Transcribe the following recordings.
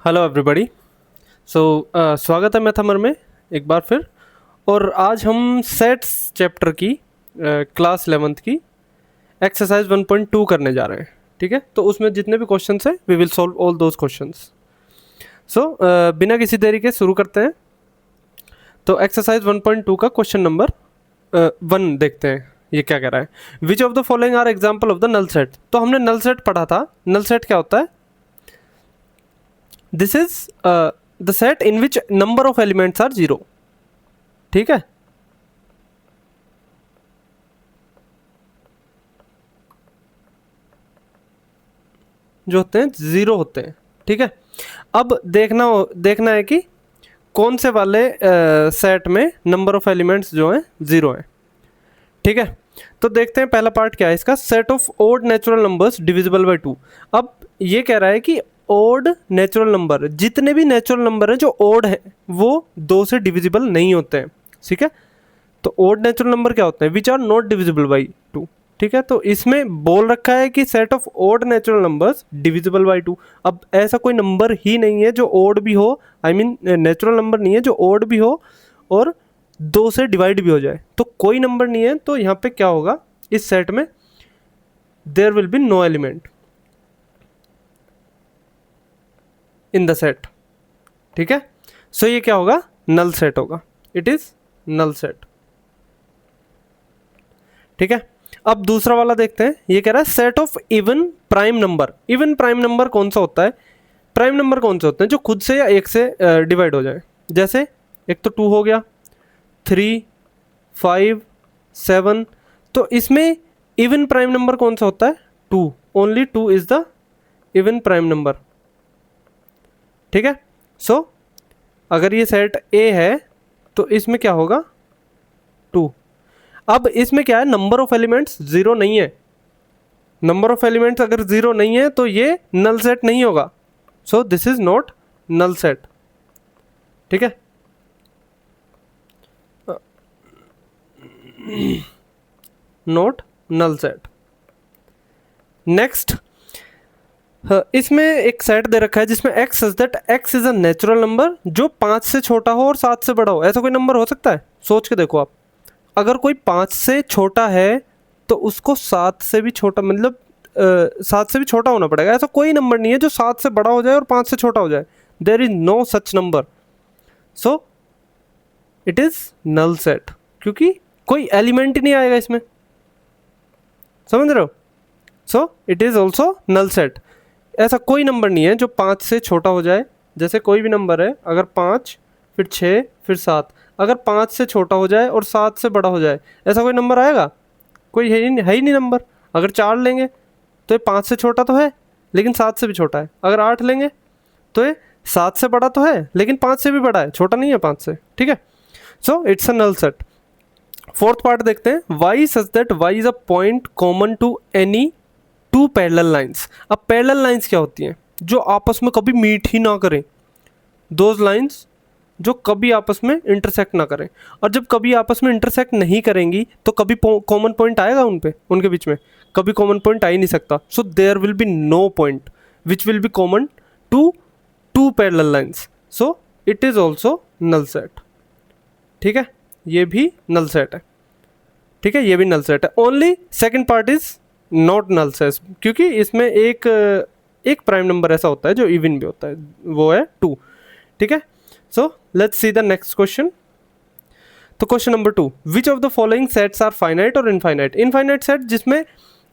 Hello everybody. सो स्वागत है मैथमर में एक बार फिर। और आज हम सेट्स चैप्टर की क्लास 11th की एक्सरसाइज 1.2 करने जा रहे हैं। ठीक है, तो उसमें जितने भी क्वेश्चंस हैं we will solve all those questions. So बिना किसी देरी के शुरू करते हैं। तो एक्सरसाइज 1.2 का क्वेश्चन नंबर 1 देखते हैं ये क्या कह रहा है। Which of the following are example of the null set. तो हमने नल सेट पढ़ा था। नल सेट क्या होता है? This is the set in which number of elements are 0। ठीक है, जो होते हैं 0 होते हैं। ठीक है, अब देखना है कि कौन से वाले सेट में नंबर ऑफ एलिमेंट्स जो हैं 0 हैं। ठीक है, तो देखते हैं पहला पार्ट क्या है इसका। Set of odd natural numbers divisible by 2। अब ये कह रहा है कि ओड नेचुरल नंबर, जितने भी नेचुरल नंबर हैं जो ओड है वो 2 से डिविजिबल नहीं होते हैं। ठीक है, तो ओड नेचुरल नंबर क्या होते हैं? Which are not divisible by 2। ठीक है, तो इसमें बोल रखा है कि set of odd natural numbers divisible by 2। अब ऐसा कोई नंबर ही नहीं है जो ओड भी हो, आई मीन नेचुरल नंबर नहीं है जो ओड भी हो और 2 से डिवाइड भी हो जाए। तो कोई नंबर नहीं है, तो यहाँ पे क्या होगा इस सेट में? There will be no element in the set. ठीक है, सो ये क्या होगा? नल सेट होगा। It is null set. ठीक है, अब दूसरा वाला देखते हैं। ये कह रहा है set of even prime number. Even prime number कौन सा होता है? प्राइम नंबर कौन से होते हैं जो खुद से या एक से डिवाइड हो जाए। जैसे एक तो 2 हो गया, 3, 5, 7। तो इसमें इवन प्राइम नंबर कौन सा होता है? 2। Only 2 is the even prime number. ठीक है, सो अगर ये सेट ए है तो इसमें क्या होगा? 2। अब इसमें क्या है? नंबर ऑफ एलिमेंट्स 0 नहीं है। नंबर ऑफ एलिमेंट्स अगर 0 नहीं है तो ये नल सेट नहीं होगा। So this is not null set. ठीक है, नॉट नल सेट। नेक्स्ट, इसमें एक सेट दे रखा है जिसमें x is that x is a natural number जो 5 से छोटा हो और 7 से बड़ा हो। ऐसा कोई नंबर हो सकता है? सोच के देखो आप। अगर कोई 5 से छोटा है तो उसको 7 से भी छोटा, मतलब 7 से भी छोटा होना पड़ेगा। ऐसा कोई नंबर नहीं है जो 7 से बड़ा हो जाए और 5 से छोटा हो जाए। There is no such number. So it is null set, क्योंकि कोई एलिमेंट ही नहीं आएगा इसमें। समझ रहे हो? So it is also null set. ऐसा कोई नंबर नहीं है जो 5 से छोटा हो जाए। जैसे कोई भी नंबर है, अगर 5 फिर 6 फिर 7, अगर 5 से छोटा हो जाए और 7 से बड़ा हो जाए, ऐसा कोई नंबर आएगा? कोई है ही नहीं नंबर। अगर 4 लेंगे तो ये 5 से छोटा तो है लेकिन 7 से भी छोटा है। अगर 8 लेंगे तो ये 7 से बड़ा तो है लेकिन 5 से भी बड़ा है, छोटा नहीं है 5 से। ठीक है, so it's a null set. Fourth part देखते हैं। Y such that Y is a point common to any 2 parallel lines. अब पैरेलल लाइंस क्या होती हैं? जो आपस में कभी मीट ही ना करें। दोज लाइंस जो कभी आपस में इंटरसेक्ट ना करें। और जब कभी आपस में इंटरसेक्ट नहीं करेंगी तो कभी कॉमन पॉइंट आएगा उनके बीच में? कभी कॉमन पॉइंट आ ही नहीं सकता। So there will be no point which will be common to 2 parallel lines. So it is also null set. ठीक है, ये भी नल सेट है। ठीक है, ये भी नल सेट है। Only second part is not null set, क्योंकि इसमें एक प्राइम नंबर ऐसा होता है जो इवन भी होता है, वो है 2। ठीक है, so let's see the next question. तो question number 2, which of the following sets are finite और इनफाइनाइट? इनफाइनाइट सेट जिसमें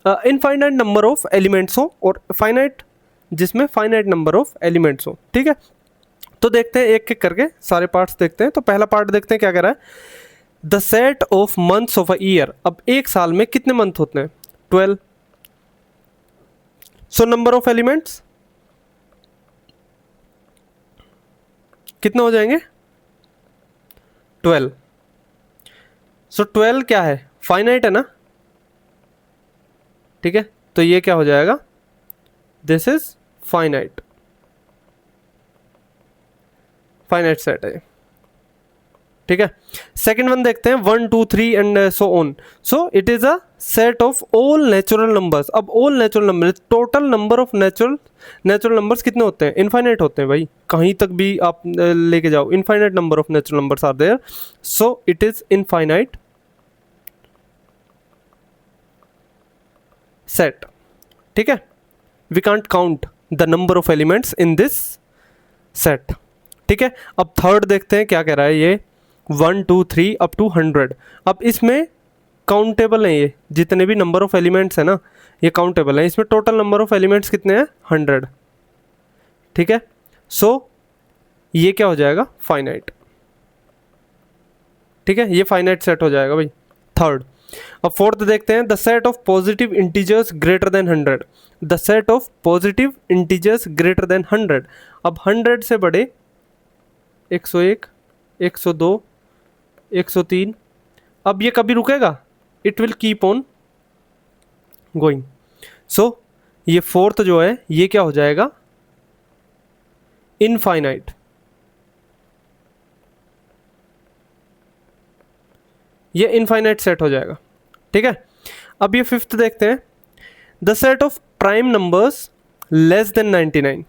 इनफाइनाइट नंबर ऑफ एलिमेंट्स हो और फाइनाइट जिसमें फाइनाइट नंबर ऑफ एलिमेंट्स हो। ठीक है, तो देखते हैं एक एक करके सारे पार्ट्स देखते हैं। तो पहला पार्ट देखते हैं क्या कह रहा है। The set of months of a year. अब एक साल में कितने मंथ होते हैं? 12। सो नंबर ऑफ एलिमेंट्स कितने हो जाएंगे? 12। सो 12 क्या है? फाइनाइट है ना। ठीक है, तो ये क्या हो जाएगा? This is finite. Finite set है। ठीक है, सेकेंड वन देखते हैं। 1 2 3 and so on. So it is a set of all natural numbers. अब all natural number, total number of natural numbers कितने होते हैं? इनफाइनाइट होते हैं भाई, कहीं तक भी आप लेके जाओ, infinite number of natural numbers are there, so it is infinite set. ठीक है, we can't count the number of elements in this set. ठीक है, अब थर्ड देखते हैं क्या कह रहा है ये, 1 2 3 अप टू 100। अब इसमें काउंटेबल है, ये जितने भी नंबर ऑफ एलिमेंट्स है ना ये काउंटेबल है। इसमें टोटल नंबर ऑफ एलिमेंट्स कितने हैं? 100। ठीक है, सो ये क्या हो जाएगा? फाइनाइट। ठीक है, ये फाइनाइट सेट हो जाएगा भाई, थर्ड। अब फोर्थ देखते हैं, the set of positive integers greater than 100। The set of positive integers greater than 100। अब 100 से बड़े 101, 102, 103, अब ये कभी रुकेगा? It will keep on going. So ये फोर्थ जो है ये क्या हो जाएगा? इनफाइनाइट। ये इनफाइनाइट सेट हो जाएगा। ठीक है, अब ये फिफ्थ देखते हैं, the set of prime numbers less than 99।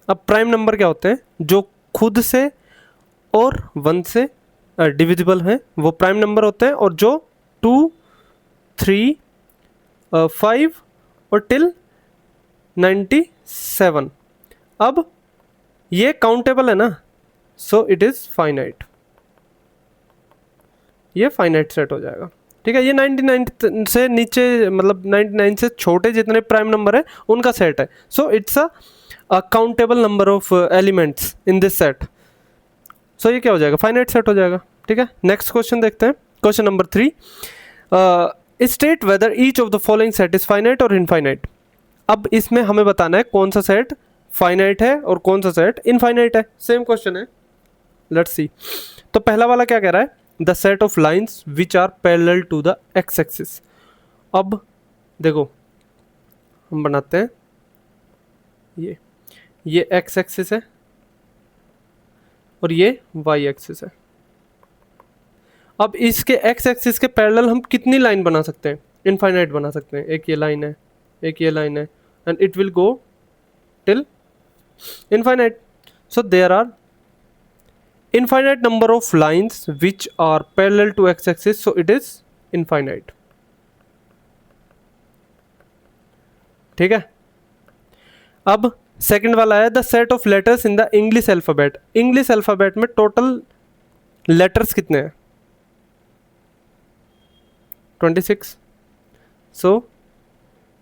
अब प्राइम नंबर क्या होते हैं? जो खुद से और 1 से डिविजिबल हैं वो प्राइम नंबर होते हैं, और जो 2, 3, 5 और टिल 97। अब ये काउंटेबल है ना, सो इट इज़ फाइनाइट। ये फाइनाइट सेट हो जाएगा। ठीक है, ये 99 से नीचे, मतलब 99 से छोटे जितने प्राइम नंबर है उनका सेट है, so it's a countable number of elements in this set. So ये क्या हो जाएगा? फाइनाइट सेट हो जाएगा। ठीक है, नेक्स्ट क्वेश्चन देखते हैं, question number 3, state whether each of the following set is finite और इनफाइनाइट। अब इसमें हमें बताना है कौन सा सेट फाइनाइट है और कौन सा सेट इनफाइनाइट है। सेम क्वेश्चन है, लेट्स सी। तो पहला वाला क्या कह रहा है? The set of lines which are parallel to the X axis. अब देखो हम बनाते हैं, ये एक्स एक्सिस है और ये वाई एक्सिस है। अब इसके एक्स एक्सिस के पैरेलल हम कितनी लाइन बना सकते हैं? इनफाइनाइट बना सकते हैं। एक ये लाइन है, एक ये लाइन है, and it will go till infinite. So there are infinite number of lines which are parallel to x axis, so it is infinite। ठीक है, अब सेकंड वाला है, the set of letters in the English alphabet. English alphabet में total letters कितने हैं? 26। So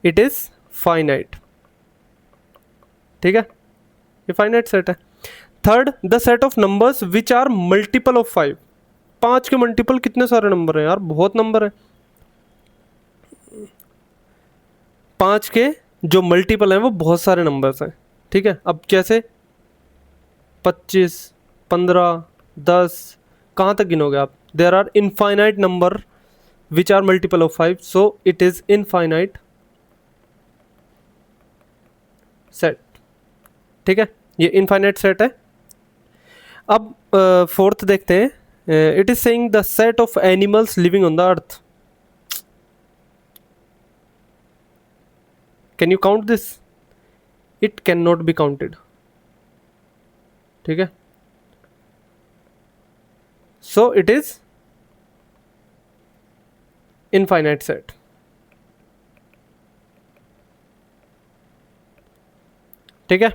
it is finite. ठीक है, ये फाइनाइट सेट है। Third, the set of numbers which are multiple of 5। 5 के मल्टीपल कितने सारे नंबर हैं यार? बहुत नंबर है। 5 के जो मल्टीपल हैं वो बहुत सारे नंबर्स हैं। ठीक है, अब कैसे? 25, 15, 10, कहाँ तक गिनोगे आप? There are infinite number which are multiple of 5, so it is infinite set. ठीक है, ये इनफाइनाइट सेट है। अब फोर्थ देखते हैं, it is saying the set of animals living on the earth. Can you count this? It can not be counted. ठीक है, सो it is infinite set. ठीक है,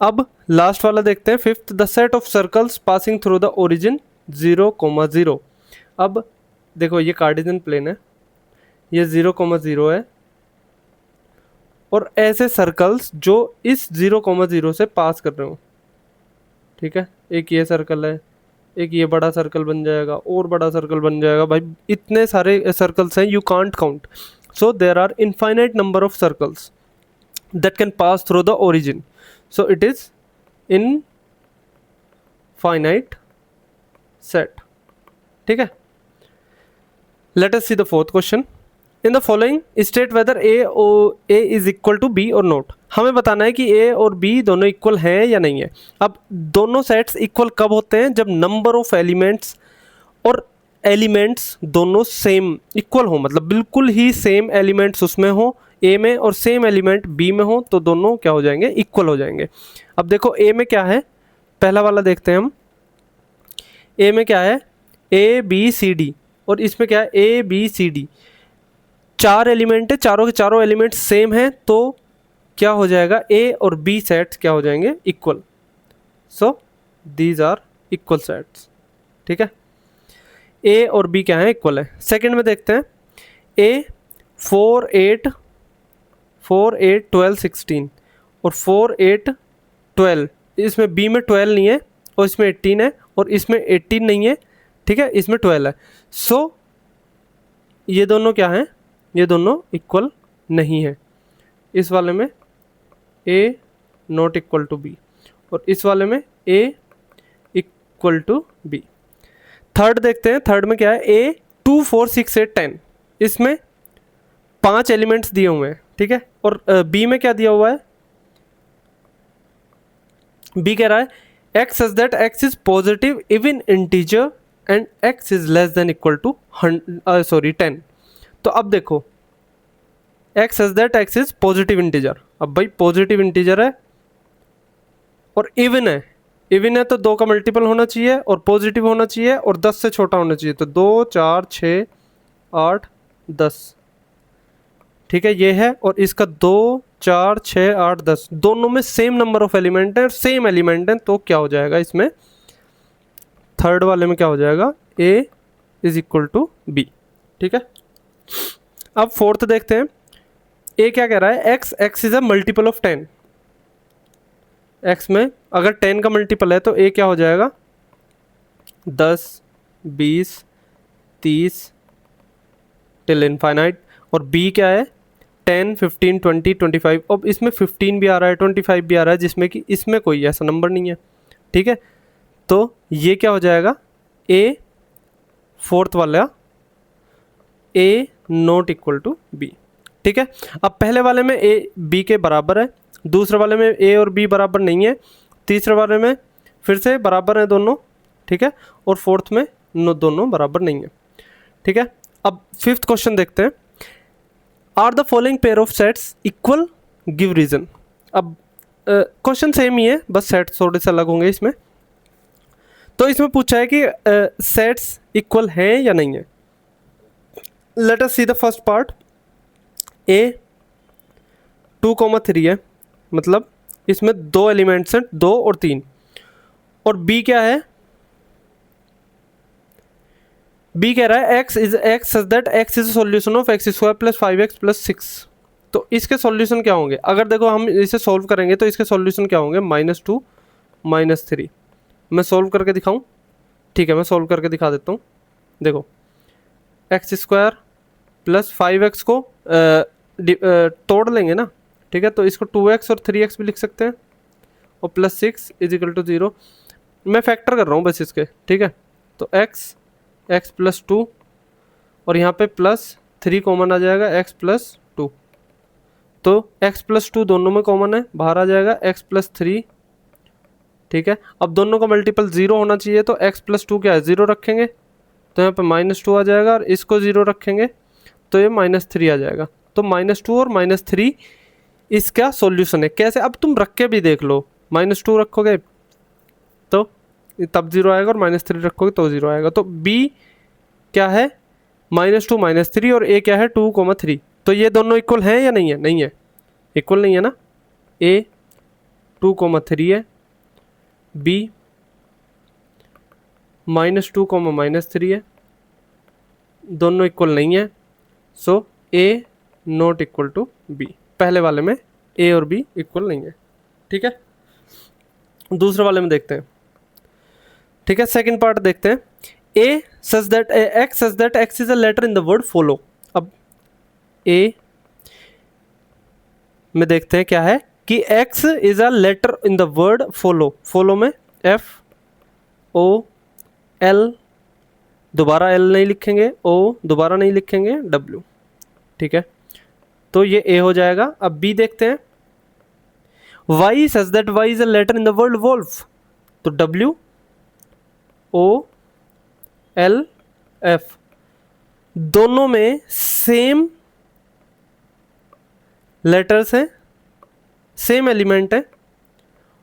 अब लास्ट वाला देखते हैं, fifth, the set of circles passing through the origin 0,0। अब देखो ये कार्टेशियन प्लेन है, ये 0,0 है, और ऐसे सर्कल्स जो इस 0,0 से पास कर रहे हो। ठीक है, एक ये सर्कल है, एक ये बड़ा सर्कल बन जाएगा, और बड़ा सर्कल बन जाएगा। भाई इतने सारे सर्कल्स हैं, you can't count. So there are infinite number of circles that can pass through the origin, so it is infinite set। ठीक है, let us see the fourth question, in the following state whether a is equal to b or not। हमें बताना है कि a और b दोनों equal हैं या नहीं है। अब दोनों सेट्स इक्वल कब होते हैं? जब नंबर ऑफ एलिमेंट्स और एलिमेंट्स दोनों सेम इक्वल हो, मतलब बिल्कुल ही सेम एलिमेंट्स उसमें हो ए में और सेम एलिमेंट बी में हो, तो दोनों क्या हो जाएंगे, इक्वल हो जाएंगे। अब देखो ए में क्या है, पहला वाला देखते हैं हम। ए में क्या है, ए बी सी डी, और इसमें क्या है, ए बी सी डी, चार एलिमेंट है, चारों के चारों एलिमेंट सेम हैं, तो क्या हो जाएगा, ए और बी सेट्स क्या हो जाएंगे, equal. So these are equal sets. ठीक है, ए और बी क्या है, इक्वल है। सेकंड में देखते हैं, ए 4 8 12 16 और 4 8 12, इसमें बी में 12 नहीं है और इसमें 18 है, और इसमें 18 नहीं है, ठीक है, इसमें 12 है। सो ये दोनों क्या हैं, ये दोनों इक्वल नहीं है। इस वाले में A not equal to B और इस वाले में ए इक्वल टू बी। थर्ड देखते हैं, थर्ड में क्या है, ए 2 4 6 8 10, इसमें 5 एलिमेंट्स दिए हुए हैं, ठीक है, और बी में क्या दिया हुआ है, बी कह रहा है x such that x is positive even integer and x is less than equal to 10। तो अब देखो x such that x is positive integer, अब भाई पॉजिटिव इंटीजर है और इवन है, इवन है तो 2 का मल्टीपल होना चाहिए और पॉजिटिव होना चाहिए और 10 से छोटा होना चाहिए, तो 2 4 6 8 10, ठीक है, ये है, और इसका 2 4 6 8 10 दोनों में सेम नंबर ऑफ एलिमेंट है और सेम एलिमेंट है, तो क्या हो जाएगा इसमें, थर्ड वाले में क्या हो जाएगा, a is equal to B. ठीक है, अब फोर्थ देखते हैं, a क्या कह रहा है, x is a multiple of 10, x में अगर 10 का मल्टीपल है तो a क्या हो जाएगा, 10 20 30 टिल इनफाइनाइट, और b क्या है, 10 15 20 25, अब इसमें 15 भी आ रहा है 25 भी आ रहा है, जिसमें कि इसमें कोई ऐसा नंबर नहीं है। ठीक है, तो ये क्या हो जाएगा, a फोर्थ वाला a not equal to b। ठीक है, अब पहले वाले में a b के बराबर है, दूसरे वाले में a और b बराबर नहीं है, तीसरे वाले में फिर से बराबर है दोनों, ठीक है, और फोर्थ में दोनों बराबर नहीं है। ठीक है, अब फिफ्थ क्वेश्चन देखते हैं, are the following pair of sets equal, give reason. अब क्वेश्चन सेम ही है, बस सेट्स थोड़े से अलग होंगे इसमें। तो इसमें पूछा है कि सेट्स इक्वल हैं या नहीं है। Let us see the first part, A 2,3 है, मतलब इसमें 2 एलिमेंट्स हैं, 2 और 3, और बी क्या है, बी कह रहा है x such that x is solution of x square plus 5x plus 6। तो इसके सॉल्यूशन क्या होंगे, अगर देखो हम इसे सॉल्व करेंगे तो इसके सॉल्यूशन क्या होंगे, -2 -3। मैं सॉल्व करके दिखाऊं, ठीक है, मैं सॉल्व करके दिखा देता हूँ। देखो x स्क्वायर प्लस 5x को तोड़ लेंगे ना, ठीक है, तो इसको 2x और 3x भी लिख सकते हैं, और प्लस 6 इज इक्वल टू 0। मैं फैक्टर कर रहा हूँ बस इसके, ठीक है, तो x प्लस 2 और यहाँ पे प्लस 3 कॉमन आ जाएगा, x प्लस 2, तो x प्लस 2 दोनों में कॉमन है, बाहर आ जाएगा x प्लस 3। ठीक है, अब दोनों का मल्टीपल 0 होना चाहिए, तो x प्लस 2 क्या है, 0 रखेंगे तो यहाँ पे -2 आ जाएगा, और इसको 0 रखेंगे तो ये -3 आ जाएगा। तो -2 और -3 इसका सॉल्यूशन है। कैसे, अब तुम रख के भी देख लो, -2 रखोगे तो तब 0 आएगा, और -3 रखोगे तो 0 आएगा। तो b क्या है, -2 -3, और a क्या है 2,3। तो ये दोनों इक्वल हैं या नहीं है, नहीं है, इक्वल नहीं है ना, a 2,3 है, b -2 -3 है, दोनों इक्वल नहीं है, so a not equal to b। पहले वाले में a और b इक्वल नहीं है। ठीक है, दूसरे वाले में देखते हैं। ठीक है, सेकंड पार्ट देखते हैं, a such that x is a letter in the word follow. अब a में देखते हैं क्या है कि x is a letter in the word follow. Follow में FOL, दोबारा L नहीं लिखेंगे, O दोबारा नहीं लिखेंगे, W। ठीक है, तो ये A हो जाएगा। अब B देखते हैं, Y such that Y is a letter in the word wolf, तो WOLF एफ, दोनों में सेम लेटर्स हैं, सेम एलिमेंट है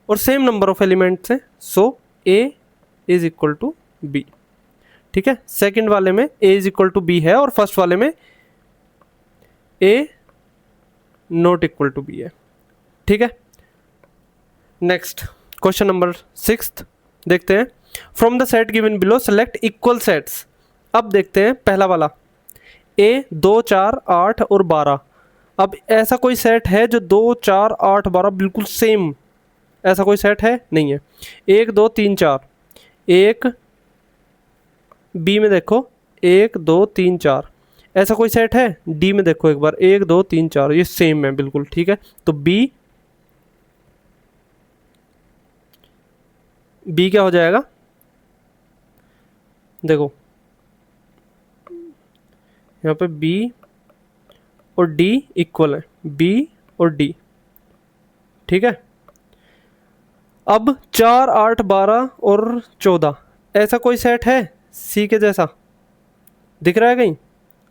और सेम नंबर ऑफ एलिमेंट्स हैं, so A is equal to B. ठीक है, सेकंड वाले में A is equal to B है और फर्स्ट वाले में A not equal to B है। ठीक है, नेक्स्ट क्वेश्चन नंबर 6 देखते हैं। From the set given below select equal sets. अब देखते हैं पहला वाला, ए 2 4 8 और 12। अब ऐसा कोई सेट है जो 2 4 8 12 बिल्कुल सेम, ऐसा कोई सेट है? नहीं है। 1 2 3 4, एक बी में देखो 1 2 3 4, ऐसा कोई सेट है? डी में देखो एक बार 1 2 3 4, ये सेम है बिल्कुल। ठीक है, तो बी क्या हो जाएगा? देखो यहाँ पे बी और डी इक्वल है, बी और डी। ठीक है, अब 4 8 12 और 14, ऐसा कोई सेट है सी के जैसा? दिख रहा है कहीं?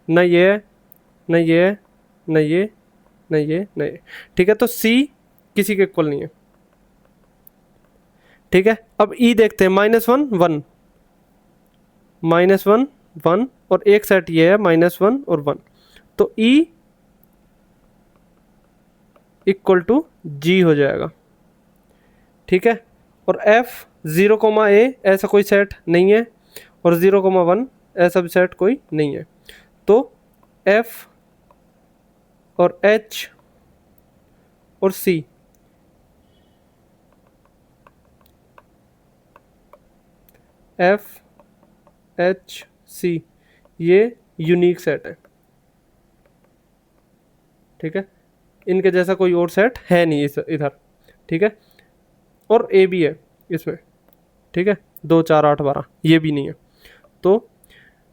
न ये है, न ये है, न ये, न ये, न ये। ठीक है, तो सी किसी के इक्वल नहीं है। ठीक है, अब ई देखते हैं, -1 1, -1 1 और एक सेट ये है -1 और 1, तो ई इक्वल टू जी हो जाएगा। ठीक है, और एफ 0, ए ऐसा कोई सेट नहीं है और 0, 1 ऐसा भी सेट कोई नहीं है, तो एफ और एच और सी एफ एच सी ये यूनिक सेट है। ठीक है, इनके जैसा कोई और सेट है नहीं इधर। ठीक है, और ए भी है इसमें। ठीक है, 2 4 8 12 ये भी नहीं है, तो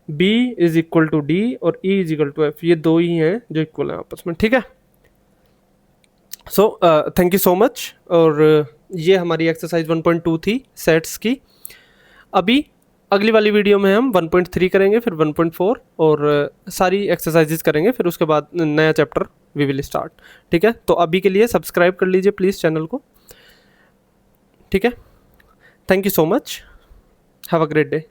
B is equal to D और E is equal to F, ये दो ही हैं जो इक्वल हैं आपस में। ठीक है, so thank you so much. और ये हमारी एक्सरसाइज 1.2 थी सेट्स की। अभी अगली वाली वीडियो में हम 1.3 करेंगे, फिर 1.4 और सारी एक्सरसाइजेज करेंगे, फिर उसके बाद नया चैप्टर वी विल स्टार्ट। ठीक है, तो अभी के लिए सब्सक्राइब कर लीजिए प्लीज़ चैनल को। ठीक है, thank you so much, have a great day.